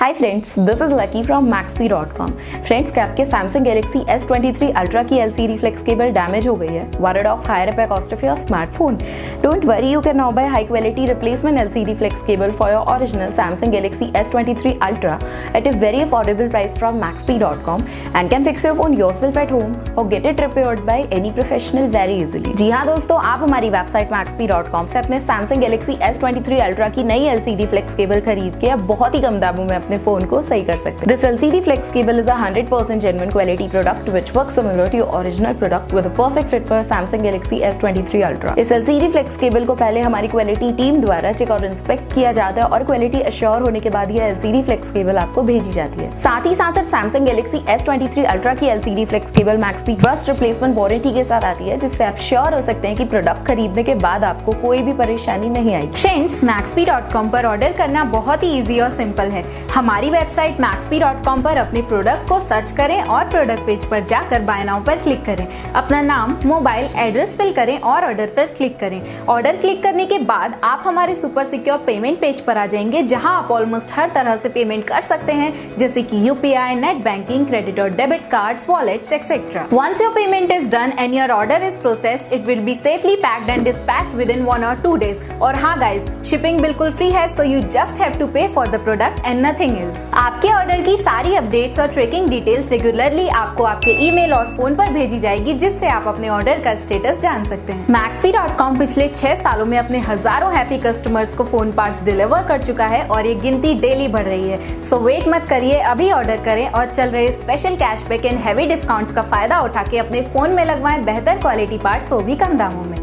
Hi friends, this is lucky from maxp.com। Friends, क्या आपके Samsung Galaxy S23 Ultra की LCD flex cable damage हो गई है? Worried of higher repair cost of your smartphone? Don't worry, you can now buy high quality replacement LCD flex cable for your original Samsung Galaxy S23 Ultra at a very affordable price from maxp.com and can fix your phone yourself at home or get it repaired by any professional very easily। जी हाँ दोस्तों, आप हमारी website maxp.com से अपने Samsung Galaxy S23 Ultra की नई LCD flex cable खरीद के अब बहुत ही कम दामों में अपने फोन को सही कर सकते हैं। This LCD flex cable is a 100% genuine quality product which works similar to your original product with a perfect fit for Samsung Galaxy S23 Ultra। इस LCD flex cable को पहले हमारी क्वालिटी टीम द्वारा चेक और inspect किया जाता है और क्वालिटी अश्योर होने के बाद यह LCD flex cable आपको भेजी जाती है। साथ ही साथ Samsung Galaxy S23 Ultra की LCD flex cable Maxp trust replacement warranty के साथ आती है, जिससे आप श्योर हो सकते हैं कि प्रोडक्ट खरीदने के बाद आपको कोई भी परेशानी नहीं आएगी। फ्रेंड्स, maxp.com पर ऑर्डर करना बहुत ही इजी और सिंपल है। हमारी वेबसाइट maxp.com पर अपने प्रोडक्ट को सर्च करें और प्रोडक्ट पेज पर जाकर बाय नाउ पर क्लिक करें। अपना नाम, मोबाइल एड्रेस फिल करें और ऑर्डर पर क्लिक करें। ऑर्डर क्लिक करने के बाद आप हमारे सुपर सिक्योर पेमेंट पेज पर आ जाएंगे, जहां आप ऑलमोस्ट हर तरह से पेमेंट कर सकते हैं, जैसे कि UPI, नेट बैंकिंग, क्रेडिट और debit cards, wallets etcetera. Once your payment is done and your order is processed, it will be safely packed and dispatched within 1 or 2 days। और हाँ गाइज, शिपिंग बिल्कुल free है, so you just have to pay for the product and nothing else। आपके order की सारी updates और tracking details regularly आपको आपके ईमेल और फोन पर भेजी जाएगी, जिससे आप अपने ऑर्डर का स्टेटस जान सकते हैं। maxp.com पिछले 6 सालों में अपने हजारों हैप्पी कस्टमर्स को फोन पार्ट्स डिलीवर कर चुका है और ये गिनती डेली बढ़ रही है। सो वेट मत करिए, अभी ऑर्डर करें और चल रहे special cashback and heavy discounts का फायदा उठा के अपने फोन में लगवाएं बेहतर क्वालिटी पार्ट्स, वो भी कम दामों में।